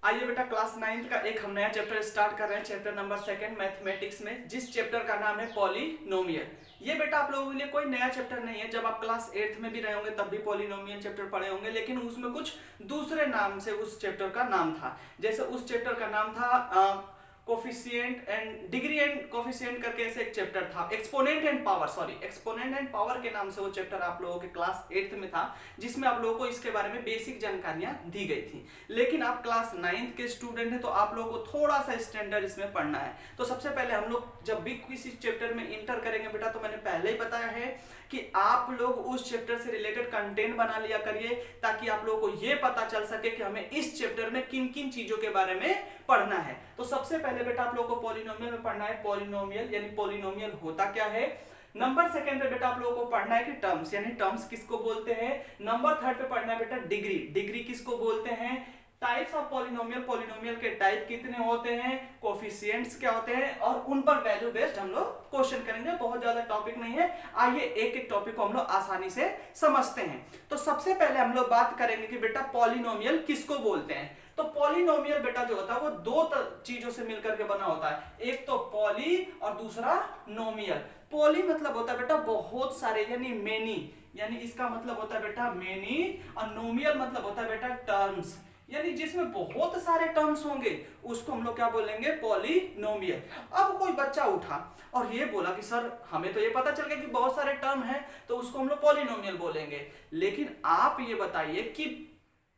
आइए बेटा class 9th का एक हम नया चैप्टर स्टार्ट कर रहे हैं, चैप्टर नंबर 2 मैथमेटिक्स में, जिस चैप्टर का नाम है पॉलिनोमियल। ये बेटा आप लोगों के लिए कोई नया चैप्टर नहीं है, जब आप क्लास 8th में भी रहे होंगे तब भी पॉलिनोमियल चैप्टर पढ़े होंगे, लेकिन उसमें कुछ दूसरे नाम से उस चैप्टर का नाम था। जैसे उस चैप्टर का नाम था coefficient and degree and coefficient करके ऐसे एक चैप्टर था, exponent and power, sorry exponent and power के नाम से वो चैप्टर आप लोगों के क्लास 8th में था, जिसमें आप लोगों को इसके बारे में बेसिक जानकारियां दी गई थी। लेकिन आप क्लास 9th के स्टूडेंट हैं तो आप लोगों को थोड़ा सा स्टैंडर्ड इसमें पढ़ना है। तो सबसे पहले हम लोग जब भी किसी चैप्टर में इंटर करेंगे बेटा, तो मैंने पहले ही बताया है कि आप लोग उस चैप्टर से रिलेटेड कंटेंट बना लिया करिए, ताकि आप लोगों को ये पता चल सके कि हमें इस चैप्टर में किन किन चीजों के बारे में पढ़ना है। तो सबसे पहले बेटा आप लोगों को पॉलिनोमियल में पढ़ना है, पॉलिनोमियल यानी पॉलिनोमियल होता क्या है। नंबर 2 पे बेटा आप लोगों को पढ़ना है कि टर्म्स, यानी टर्म्स किसको बोलते हैं। नंबर 3 पे पढ़ना है बेटा डिग्री, डिग्री किसको बोलते हैं। टाइप्स ऑफ पॉलिनोमियल, पॉलिनोमियल के टाइप कितने होते हैं, कोफिशिएंट्स क्या होते हैं, और उन पर वैल्यू बेस्ड हम लोग क्वेश्चन करेंगे। बहुत ज्यादा टॉपिक नहीं है, आइए एक एक टॉपिक को हम लोग आसानी से समझते हैं। तो सबसे पहले हम लोग बात करेंगे कि बेटा पॉलिनोमियल किसको बोलते हैं। तो पॉलिनोमियल बेटा जो होता है वो दो चीजों से मिलकर के बना होता है, एक तो पॉली और दूसरा नोमियल। पॉली मतलब होता है बेटा बहुत सारे, यानी मेनी, यानी इसका मतलब होता है बेटा मेनी, और नोमियल मतलब होता है बेटा टर्म्स, यानी जिसमें बहुत सारे टर्म्स होंगे उसको हम लोग क्या बोलेंगे, पॉलिनोमियल। अब कोई बच्चा उठा और ये बोला कि सर हमें तो ये पता चल गया कि बहुत सारे टर्म हैं, तो उसको हम लोग पॉलिनोमियल बोलेंगे। लेकिन आप ये बताइए कि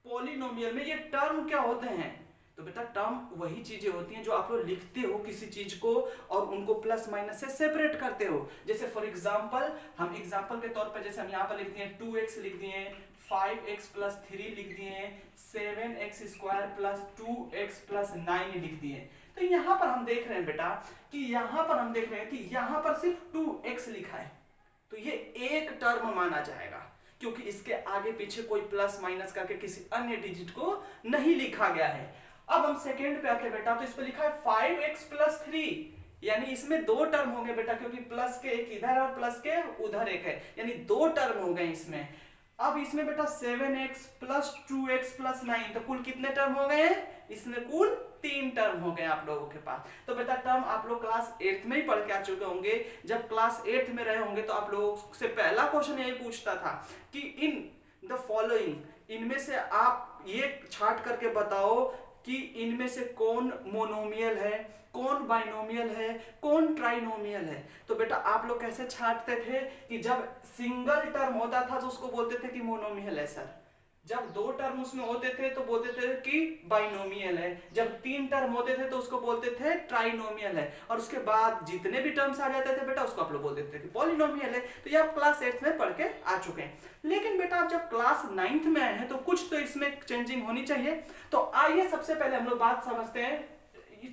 पॉलिनोमियल में ये टर्म क्या होते हैं। तो बेटा टर्म वही चीजें होती हैं जो आप लोग लिखते हो किसी चीज को और उनको प्लस माइनस से सेपरेट करते हो। जैसे फॉर एग्जांपल, हम एग्जांपल के तौर पे जैसे हम यहाँ पर लिख दिए 2x लिख दिए, 5x + 3 लिख दिए, 7x² + 2x + 9 लिख दिए। तो यहाँ पर हम देख रहे हैं बेटा कि यहाँ पर हम देख रहे हैं कि यहाँ पर सिर्फ 2x लिखा है, तो ये एक टर्म माना जाएगा, क्योंकि इसके आगे पीछे कोई प्लस माइनस करके किसी अन्य डिजिट को नहीं लिखा गया है। अब हम सेकेंड पे आते बेटा, तो इस पे लिखा है 5x + 3, यानी इसमें दो टर्म होंगे बेटा, क्योंकि प्लस के एक इधर और प्लस के उधर एक है, यानी दो टर्म हो गए इसमें। अब इसमें बेटा 7x + 2x + 9, तो कुल कितने टर्म हो गए हैं, इसमें कुल 3 टर्म हो गए आप लोगों के पास। तो बेटा टर्म आप लोग क्लास 8th में ही पढ़ के आ चुके होंगे। जब क्लास 8th में रहे होंगे तो आप लोगों से पहला क्वेश्चन यही पूछता था कि इन द फॉलोइंग, इनमें से आप ये छांट करके बताओ कि इनमें से कौन मोनोमियल है, कौन बाइनोमियल है, कौन ट्राइनोमियल है। तो बेटा आप लोग कैसे छांटते थे कि जब सिंगल टर्म होता था तो उसको बोलते थे कि मोनोमियल है सर, जब दो टर्म उसमें होते थे तो बोलते थे कि बाइनोमियल है, जब 3 टर्म होते थे तो उसको बोलते थे ट्राइनोमियल है, और उसके बाद जितने भी टर्म्स आ जाते थे बेटा उसको आप लोग बोलते थे कि पॉलिनोमियल है। तो ये आप क्लास 8th में पढ़ के आ चुके हैं। लेकिन बेटा आप जब क्लास 9th में आए हैं तो कुछ तो इसमें चेंजिंग होनी चाहिए। तो आइए सबसे पहले हम लोग बात समझते हैं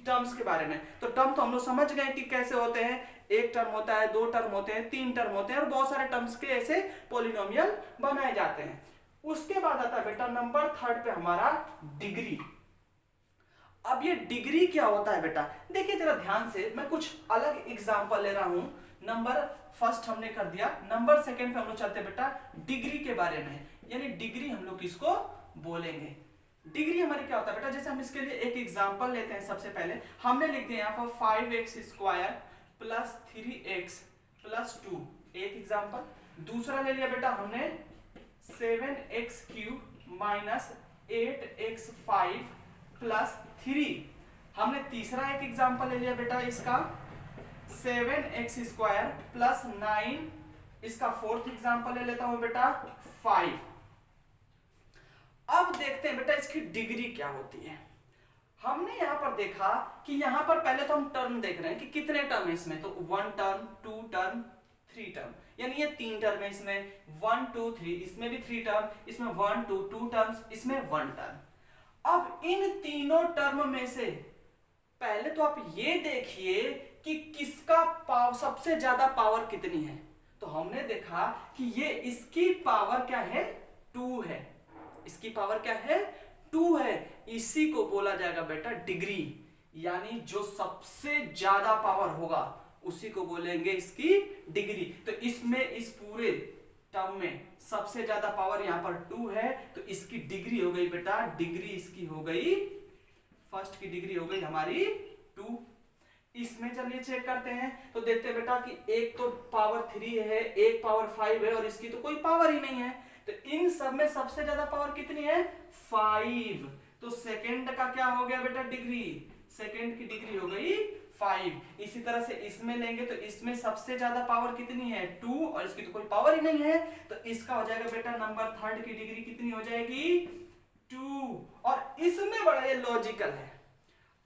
टर्म्स के बारे में। तो टर्म तो हम लोग समझ गए कि कैसे होते हैं, एक टर्म होता है, दो टर्म होते हैं, 3 टर्म होते हैं, और बहुत सारे टर्म्स के ऐसे पॉलिनोमियल बनाए जाते हैं। उसके बाद आता है बेटा नंबर 3 पे हमारा डिग्री। अब ये डिग्री क्या होता है बेटा, देखिए जरा ध्यान से, मैं कुछ अलग एग्जांपल ले रहा हूं। नंबर 1 हमने कर दिया, नंबर 2 पे हम लोग चलते बेटा डिग्री के बारे में, यानी डिग्री हम लोग किसको बोलेंगे। डिग्री हमारी क्या होता है बेटा, जैसे हम इसके लिए एक एग्जांपल लेते हैं। सबसे पहले हमने लिख दिया यहाँ पर 5x² + 3x + 2, एक एग्जांपल। दूसरा ले लिया बेटा हमने 7x³ - 8x5 + 3। हमने तीसरा एक एग्जांपल ले लिया बेटा इसका 7x² + 9, इसका फोर्थ एग्जांपल ले लेता हूं बेटा 5। अब देखते हैं बेटा इसकी डिग्री क्या होती है। हमने यहां पर देखा कि यहां पर पहले तो हम टर्म देख रहे हैं कि कितने टर्म है इसमें, तो 1 टर्म, 2 टर्म, 3 टर्म, यानी ये 3 टर्म है इसमें, 1 2 3, इसमें भी 3 टर्म, इसमें 1 2 2 टर्म्स, इसमें 1 टर्म। अब इन तीनों टर्म में से पहले तो आप ये देखिए कि किसका पावर, सबसे ज्यादा पावर कितनी है। तो हमने देखा कि ये इसकी पावर क्या है, 2 है, इसकी पावर क्या है, 2 है। इसी को बोला जाएगा बेटा डिग्री, यानी जो सबसे ज्यादा पावर होगा उसी को बोलेंगे इसकी डिग्री। तो इसमें इस पूरे टर्म में सबसे ज्यादा पावर यहां पर 2 है, तो इसकी डिग्री हो गई बेटा, डिग्री इसकी हो गई फर्स्ट की डिग्री हो गई हमारी 2। इसमें चलिए चेक करते हैं, तो देखते हैं बेटा कि एक तो पावर 3 है, एक पावर 5 है और इसकी तो कोई पावर ही नहीं है। तो इन सब में सबसे ज्यादा पावर कितनी है? 5। तो सेकंड का क्या हो गया बेटा? डिग्री। सेकंड की डिग्री हो गई 5। इसी तरह से इसमें लेंगे तो इसमें सबसे ज्यादा पावर कितनी है? 2 और इसकी तो कोई पावर ही नहीं है। तो इसका हो जाएगा बेटा नंबर थर्ड की डिग्री कितनी हो जाएगी? 2। और इसमें बड़ा ये लॉजिकल है,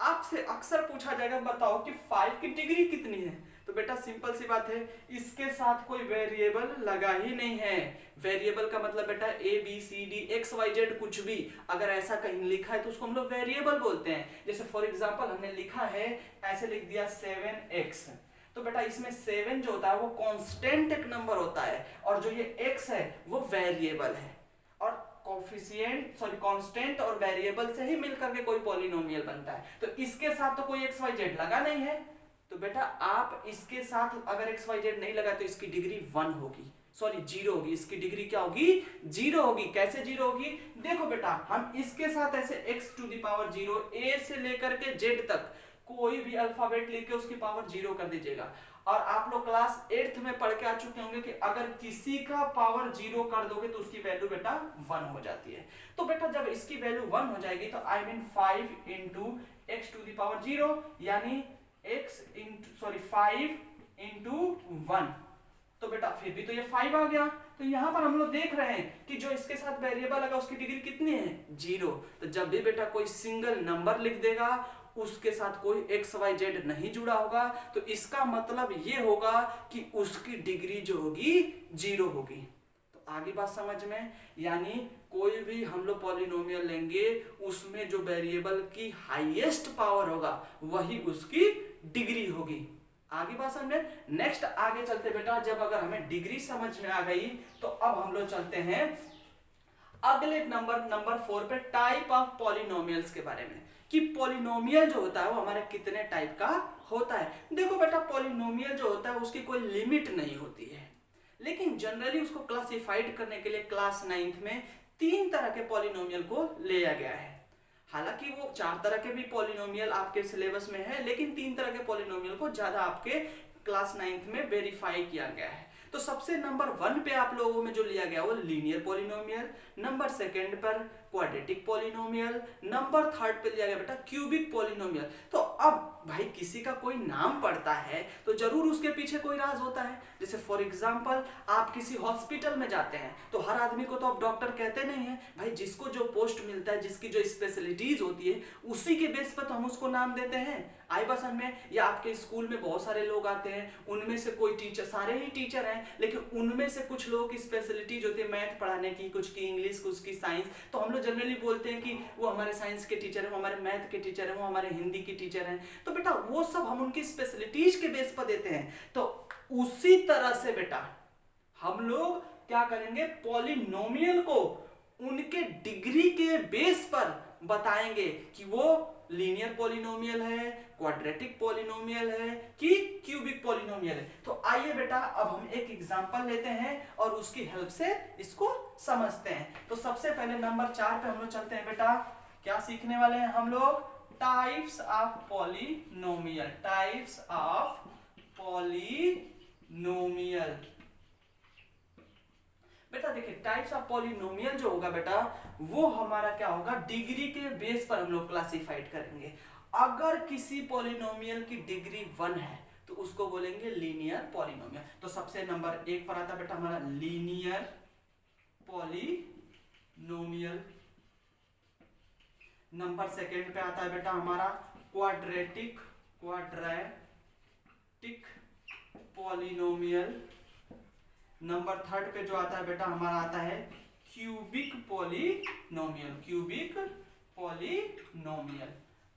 आपसे अक्सर पूछा जाएगा बताओ कि 5 की डिग्री कितनी है। तो बेटा सिंपल सी बात है, इसके साथ कोई वेरिएबल लगा ही नहीं है। वेरिएबल का मतलब बेटा A B C D X Y Z कुछ भी अगर ऐसा कहीं लिखा है तो उसको हम लोग वेरिएबल बोलते हैं। जैसे फॉर एग्जांपल हमने लिखा है, ऐसे लिख दिया 7x, तो बेटा इसमें 7 जो होता है वो कांस्टेंट एक नंबर होता है और जो ये x है वो वेरिएबल है। और कोफिशिएंट सॉरी कांस्टेंट और वेरिएबल से ही मिलकर के कोई पॉलिनोमियल बनता है। तो इसके साथ तो कोई एक्स वाई जेड लगा नहीं है, तो बेटा आप इसके साथ अगर एक्स वाई जेड नहीं लगा तो इसकी डिग्री 1 होगी, सॉरी 0 होगी। इसकी डिग्री क्या होगी? 0 होगी। कैसे 0 होगी? देखो बेटा हम इसके साथ ऐसे x to the power 0 a से लेकर के z तक कोई भी अल्फाबेट लेके उसकी पावर 0 कर दीजिएगा। और आप लोग क्लास 8th में पढ़ के आ चुके होंगे कि अगर किसी का पावर 0 कर दोगे तो उसकी वैल्यू बेटा 1 हो जाती है। तो बेटा जब इसकी वैल्यू 1 हो जाएगी तो I mean 5 into X to the power 0 यानी फाइव इंटू 1। तो बेटा फिर भी तो ये 5 आ गया। तो यहां पर हम लोग देख रहे हैं कि जो इसके साथ वेरिएबल लगा उसकी डिग्री कितनी है? 0। तो जब भी बेटा कोई सिंगल नंबर लिख देगा उसके साथ कोई एक्स वाई जेड नहीं जुड़ा होगा तो इसका मतलब ये होगा कि उसकी डिग्री जो होगी 0 होगी। तो आगे बात समझ में, यानी कोई भी हम लोग पॉलिनोमियल लेंगे उसमें जो वेरिएबल की हाईएस्ट पावर होगा वही उसकी डिग्री होगी। आगे बात समझ में। नेक्स्ट आगे चलते बेटा, जब अगर हमें डिग्री समझ में आ गई तो अब हम लोग चलते हैं अगले नंबर 4 पे, टाइप ऑफ पॉलिनोमियल्स के बारे में कि पॉलिनोमियल जो होता है वो हमारे कितने टाइप का होता है। देखो बेटा पॉलिनोमियल जो होता है उसकी कोई लिमिट नहीं होती है, लेकिन जनरली उसको क्लासिफाइड करने के लिए क्लास 9th में 3 तरह के पॉलिनोमियल को लिया गया है। हालांकि वो 4 तरह के भी पॉलिनोमियल आपके सिलेबस में है, लेकिन 3 तरह के पॉलिनोमियल को ज्यादा आपके क्लास 9th में वेरीफाई किया गया है। तो सबसे नंबर 1 पे आप लोगों में जो लिया गया वो लीनियर पॉलिनोमियल, नंबर 2 पर क्वाड्रेटिक पॉलिनोमियल, नंबर 3 पे लिया गया बेटा क्यूबिक पॉलिनोमियल। तो अब भाई किसी का कोई नाम पड़ता है तो जरूर उसके पीछे कोई राज होता है। जैसे फॉर एग्जांपल आप किसी हॉस्पिटल में जाते हैं तो हर आदमी को तो आप डॉक्टर कहते नहीं है भाई, जिसको जो पोस्ट मिलता है, जिसकी जो स्पेशलिटीज होती है उसी के बेस पर तो हम उसको नाम देते हैं। आई बात समझ में। या आपके स्कूल में बहुत सारे लोग आते हैं, उनमें से कोई टीचर, सारे ही टीचर हैं लेकिन उनमें से कुछ लोगों की स्पेशलिटीज होती है मैथ पढ़ाने की, कुछ की इंग्लिश, कुछ की साइंस, तो हम लोग जनरली बोलते हैं कि वो हमारे साइंस के टीचर हैं, वो हमारे मैथ के टीचर हैं, वो हमारे हिंदी के टीचर हैं। तो बेटा वो सब हम उनकी स्पेशलिटीज के बेस पर देते हैं। तो उसी तरह से बेटा हम लोग क्या करेंगे, पॉलिनोमियल को उनके डिग्री के बेस पर बताएंगे कि वो लीनियर पॉलिनोमियल है, क्वाड्रेटिक पॉलिनोमियल है कि क्यूबिक पॉलिनोमियल है। तो आइए बेटा अब हम एक एग्जांपल लेते हैं और उसकी हेल्प से इसको समझते हैं। तो सबसे पहले नंबर 4 पे हम लोग चलते हैं बेटा। क्या सीखने वाले हैं हम लोग? Types of polynomial. Types of polynomial. बेटा देखिए टाइप्स ऑफ पॉलिनोमियल जो होगा बेटा वो हमारा क्या होगा, डिग्री के बेस पर हम लोग क्लासिफाइड करेंगे। अगर किसी पॉलिनोमियल की डिग्री 1 है तो उसको बोलेंगे लीनियर पॉलिनोमियल। तो सबसे नंबर 1 पर आता है बेटा हमारा लीनियर पॉलिनोमियल। नंबर 2 पे आता है बेटा हमारा क्वाड्रेटिक पॉलिनोमियल। नंबर 3 पे जो आता है बेटा हमारा आता है क्यूबिक पॉलिनोमियल।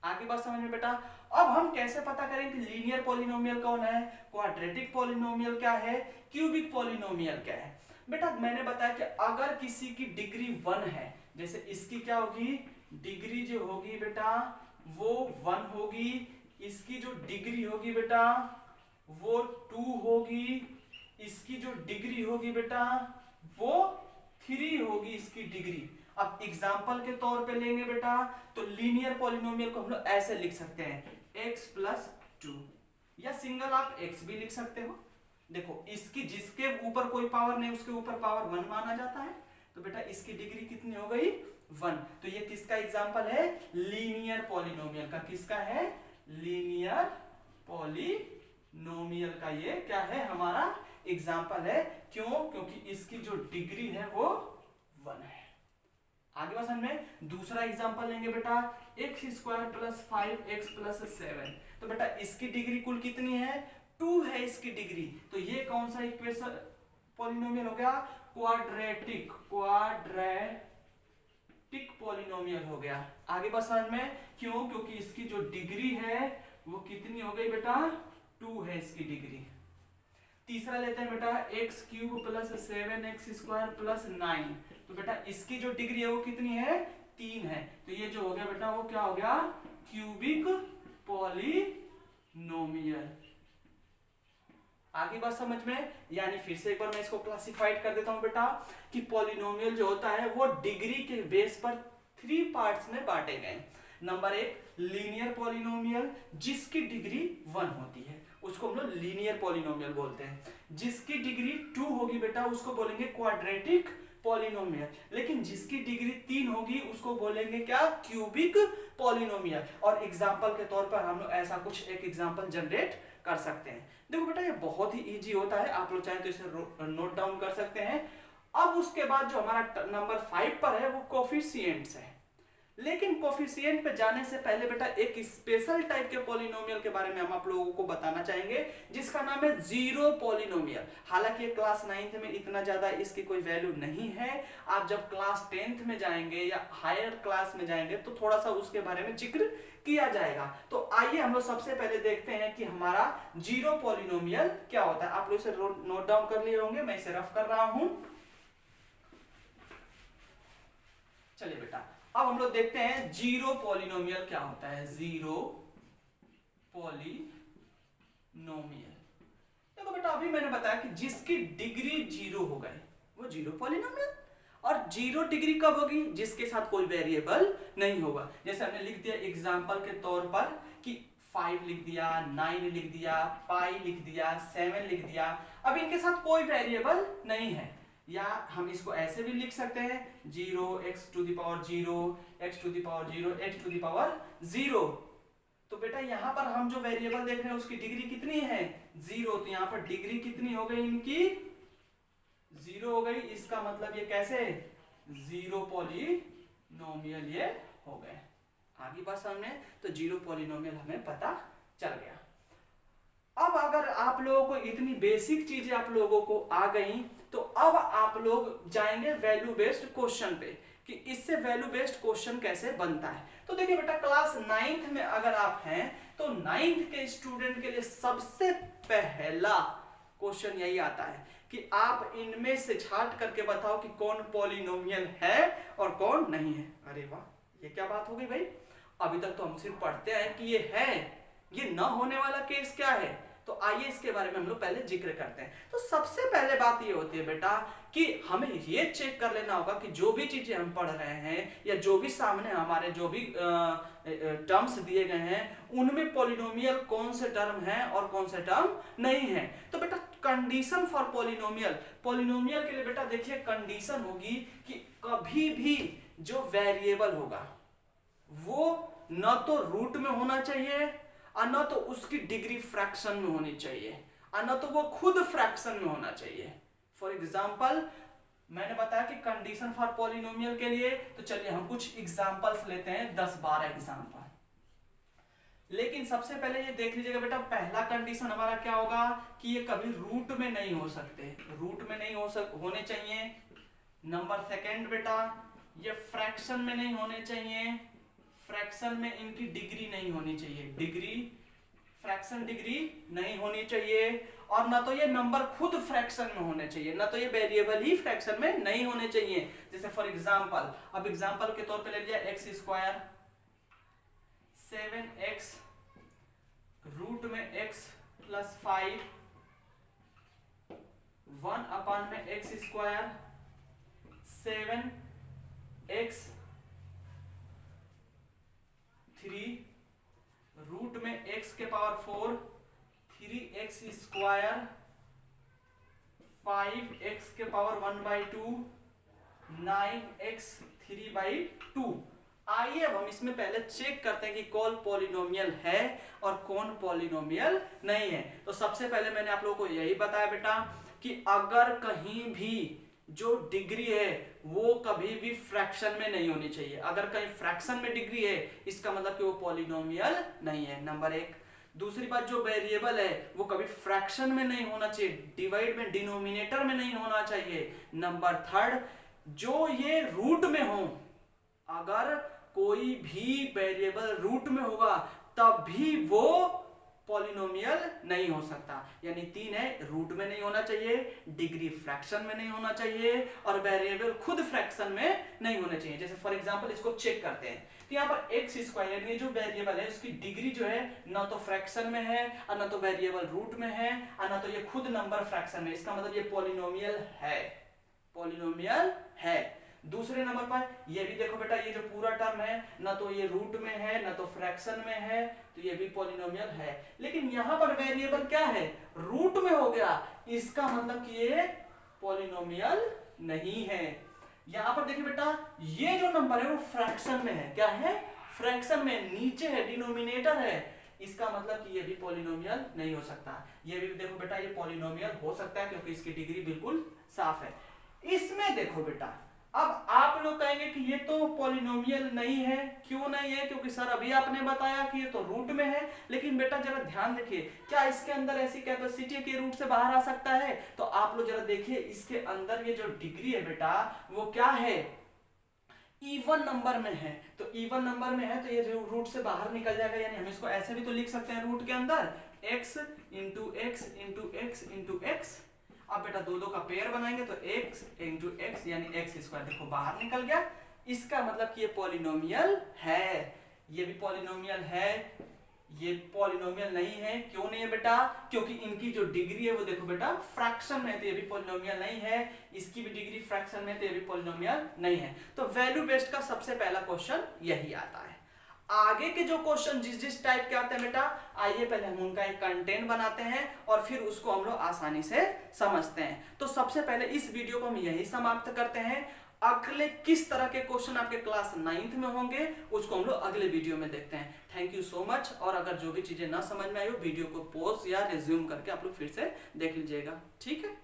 आगे बात समझ में बेटा। अब हम कैसे पता करें कि लीनियर पॉलिनोमियल कौन है, क्वाड्रेटिक पॉलिनोमियल क्या है, क्यूबिक पॉलिनोमियल क्या है? बेटा मैंने बताया कि अगर किसी की डिग्री 1 है, जैसे इसकी क्या होगी, डिग्री जो होगी बेटा वो 1 होगी, इसकी जो डिग्री होगी बेटा वो 2 होगी, इसकी जो डिग्री होगी बेटा वो 3 होगी इसकी डिग्री। अब एग्जाम्पल के तौर पे लेंगे बेटा तो लीनियर पॉलिनोमियल को हम लोग ऐसे लिख सकते हैं x प्लस 2, या सिंगल आप x भी लिख सकते हो। देखो इसकी जिसके ऊपर कोई पावर नहीं उसके ऊपर पावर 1 माना जाता है, तो बेटा इसकी डिग्री कितनी हो गई 1। तो ये किसका एग्जाम्पल है, लीनियर पॉलिनोमियल का। किसका है, लीनियर पॉलिनोमियल का ये क्या है हमारा एग्जाम्पल है। क्यों, क्योंकि इसकी जो डिग्री है वो 1 है। आगे बस हमें दूसरा एग्जांपल लेंगे बेटा x square plus 5x plus 7। तो बेटा इसकी डिग्री कुल कितनी है 2 है इसकी डिग्री। तो ये कौन सा इक्वेशन पॉलिनोमियल हो गया, क्वाड्रेटिक पॉलिनोमियल हो गया। आगे बस समझ में, क्यों, क्योंकि इसकी जो डिग्री है वो कितनी हो गई बेटा 2 है इसकी डिग्री। तीसरा लेते हैं बेटा x cube plus 7x square plus 9। तो बेटा इसकी जो डिग्री है वो कितनी है 3 है। तो ये जो हो गया बेटा वो क्या हो गया, क्यूबिक पॉलिनोमियल। आगे बात समझ में, यानी फिर से एक बार मैं इसको क्लासिफाइड कर देता हूं बेटा कि पॉलिनोमियल जो होता है वो डिग्री के बेस पर 3 पार्ट्स में बांटे गए। नंबर 1 लीनियर पॉलिनोमियल जिसकी डिग्री 1 होती है उसको हम लोग लीनियर पॉलिनोमियल बोलते हैं। जिसकी डिग्री 2 होगी बेटा उसको बोलेंगे क्वाड्रेटिक पॉलिनोमियल। लेकिन जिसकी डिग्री 3 होगी उसको बोलेंगे क्या, क्यूबिक पॉलिनोमियल। और एग्जांपल के तौर पर हम लोग ऐसा कुछ एक एग्जांपल जनरेट कर सकते हैं। देखो बेटा ये बहुत ही इजी होता है, आप लोग चाहे तो इसे नोट डाउन कर सकते हैं। अब उसके बाद जो हमारा नंबर 5 पर है वो कोफिशिएंट्स है। लेकिन कोफिशिएंट पे जाने से पहले बेटा एक स्पेशल टाइप के पॉलिनोमियल के बारे में हम आप लोगों को बताना चाहेंगे जिसका नाम है जीरो पॉलिनोमियल। हालांकि क्लास 9th में इतना ज्यादा इसकी कोई वैल्यू नहीं है, आप जब क्लास 10th में जाएंगे या हायर क्लास में जाएंगे तो थोड़ा सा उसके बारे में जिक्र किया जाएगा। तो आइए हम लोग सबसे पहले देखते हैं कि हमारा जीरो पॉलिनोमियल क्या होता है। आप लोग इसे नोट डाउन कर लिए होंगे, मैं इसे रफ कर रहा हूं। चलिए बेटा अब हम लोग देखते हैं जीरो पॉलिनोमियल क्या होता है। जीरो पॉलिनोमियल, देखो बेटा अभी मैंने बताया कि जिसकी डिग्री 0 हो गए वो जीरो पॉलिनोमियल। और जीरो डिग्री कब होगी, जिसके साथ कोई वेरिएबल नहीं होगा। जैसे हमने लिख दिया एग्जांपल के तौर पर कि 5 लिख दिया, 9 लिख दिया, पाई लिख दिया, 7 लिख दिया। अब इनके साथ कोई वेरिएबल नहीं है, या हम इसको ऐसे भी लिख सकते हैं 0 x to the power 0 x to the power 0 x to the power 0। तो बेटा यहाँ पर हम जो वेरिएबल देख रहे हैं उसकी डिग्री कितनी है 0। तो यहाँ पर डिग्री कितनी हो गई इनकी 0 हो गई। इसका मतलब ये कैसे जीरो पॉलिनोमियल ये हो गए। आगे बात सामने, तो जीरो पॉलिनोमियल हमें पता चल गया। अब अगर आप लोगों को इतनी बेसिक चीजें आप लोगों को आ गई तो अब आप लोग जाएंगे वैल्यू बेस्ड क्वेश्चन पे कि इससे वैल्यू बेस्ड क्वेश्चन कैसे बनता है। तो देखिए बेटा क्लास 9th में अगर आप हैं तो 9th के स्टूडेंट के लिए सबसे पहला क्वेश्चन यही आता है कि आप इनमें से छांट करके बताओ कि कौन पॉलिनोमियल है और कौन नहीं है। अरे वाह, ये क्या बात हो गई भाई, अभी तक तो हम सिर्फ पढ़ते हैं कि ये है, ये न होने वाला केस क्या है। तो आइए इसके बारे में हम लोग पहले जिक्र करते हैं। तो सबसे पहले बात ये होती है बेटा कि हमें ये चेक कर लेना होगा कि जो भी चीजें हम पढ़ रहे हैं या जो भी सामने हमारे जो भी टर्म्स दिए गए हैं उनमें पॉलिनोमियल कौन से टर्म है और कौन से टर्म नहीं है। तो बेटा कंडीशन फॉर पॉलिनोमियल, पॉलिनोमियल के लिए बेटा देखिए कंडीशन होगी कि कभी भी जो वेरिएबल होगा वो न तो रूट में होना चाहिए और न तो उसकी डिग्री फ्रैक्शन में होनी चाहिए और न तो वो खुद फ्रैक्शन में होना चाहिए। फॉर एग्जांपल मैंने बताया कि कंडीशन फॉर पॉलिनोमियल के लिए, तो चलिए हम कुछ एग्जांपल्स लेते हैं 10-12 एग्जांपल। लेकिन सबसे पहले ये देख लीजिएगा बेटा पहला कंडीशन हमारा क्या होगा कि ये कभी रूट में नहीं हो सकते, रूट में नहीं होने चाहिए। नंबर सेकेंड बेटा ये फ्रैक्शन में नहीं होने चाहिए, फ्रैक्शन में इनकी डिग्री नहीं होनी चाहिए, डिग्री फ्रैक्शन डिग्री नहीं होनी चाहिए। और ना तो ये नंबर खुद फ्रैक्शन में होने चाहिए, ना तो ये वेरिएबल ही फ्रैक्शन में नहीं होने चाहिए। जैसे फॉर एग्जांपल, अब एग्जांपल के तौर पे ले लिया एक्स स्क्वायर 7x रूट में x प्लस 5 1 अपॉन में एक्स स्क्वायर 7 एक्स 3 रूट में x के पावर 4 3x स्क्वायर 5x के पावर 1/2 9x 3/2। आइए अब हम इसमें पहले चेक करते हैं कि कौन पॉलिनोमियल है और कौन पॉलिनोमियल नहीं है। तो सबसे पहले मैंने आप लोगों को यही बताया बेटा कि अगर कहीं भी जो डिग्री है वो कभी भी फ्रैक्शन में नहीं होनी चाहिए। अगर कहीं फ्रैक्शन में डिग्री है इसका मतलब कि वो पॉलिनोमियल नहीं है, नंबर एक। दूसरी बात, जो वेरिएबल है वो कभी फ्रैक्शन में नहीं होना चाहिए, डिवाइड में डिनोमिनेटर में नहीं होना चाहिए। नंबर थर्ड, जो ये रूट में हो, अगर कोई भी वेरिएबल रूट में होगा तब भी वो पॉलिनोमियल नहीं हो सकता। यानी 3 है, रूट में नहीं होना चाहिए, डिग्री फ्रैक्शन में नहीं होना चाहिए और वेरिएबल खुद फ्रैक्शन में नहीं होना चाहिए। जैसे फॉर एग्जांपल इसको चेक करते हैं तो यहाँ पर एक्स स्क्वायर ये जो वेरिएबल है उसकी डिग्री जो है ना तो फ्रैक्शन में है और ना तो वेरिएबल रूट में है और ना तो ये खुद नंबर फ्रैक्शन में। इसका मतलब ये पॉलिनोमियल है, पॉलिनोमियल है। दूसरे नंबर पर ये भी देखो बेटा, ये जो पूरा टर्म है ना तो ये रूट में है ना तो फ्रैक्शन में है, तो ये भी पॉलिनोमियल है। लेकिन यहां पर वेरिएबल क्या है, रूट में हो गया, इसका मतलब कि ये पॉलिनोमियल नहीं है। यहां पर देखिए बेटा, ये जो नंबर है वो फ्रैक्शन में है। क्या है, फ्रैक्शन में, नीचे है, डिनोमिनेटर है, इसका मतलब कि ये भी पॉलिनोमियल नहीं हो सकता। ये भी देखो बेटा, ये पॉलिनोमियल हो सकता है क्योंकि इसकी डिग्री बिल्कुल साफ है। इसमें देखो बेटा, अब आप लोग कहेंगे कि ये तो पॉलिनोमियल नहीं है। क्यों नहीं है, क्योंकि सर अभी आपने बताया कि ये तो रूट में है। लेकिन बेटा जरा ध्यान देखिए, क्या इसके अंदर ऐसी कैपेसिटी है कि रूट से बाहर आ सकता है? तो आप लोग जरा देखिए, इसके अंदर ये जो डिग्री है बेटा वो क्या है, इवन नंबर में है। तो इवन नंबर में है तो ये रूट से बाहर निकल जाएगा। यानी हम इसको ऐसे भी तो लिख सकते हैं रूट के अंदर x into x into x into x. अब बेटा दो का पेयर बनाएंगे तो x इंटू एक्स यानी एक्स स्क्वायर, देखो बाहर निकल गया। इसका मतलब कि ये पॉलिनोमियल है, ये भी पॉलिनोमियल है, ये पॉलिनोमियल नहीं है। क्यों नहीं है बेटा, क्योंकि इनकी जो डिग्री है वो देखो बेटा फ्रैक्शन में है, तो ये भी पॉलिनोमियल नहीं है। इसकी भी डिग्री फ्रैक्शन में है तो ये भी पॉलिनोमियल नहीं है। तो वैल्यू बेस्ड का सबसे पहला क्वेश्चन यही आता है। आगे के जो क्वेश्चन जिस टाइप के आते हैं बेटा, आइए पहले हम उनका एक कंटेंट बनाते हैं और फिर उसको हम लोग आसानी से समझते हैं। तो सबसे पहले इस वीडियो को हम यही समाप्त करते हैं। अगले किस तरह के क्वेश्चन आपके क्लास 9th में होंगे उसको हम लोग अगले वीडियो में देखते हैं। Thank you so much. और अगर जो भी चीजें ना समझ में आई हो, वीडियो को पॉज या रिज्यूम करके आप लोग फिर से देख लीजिएगा, ठीक है।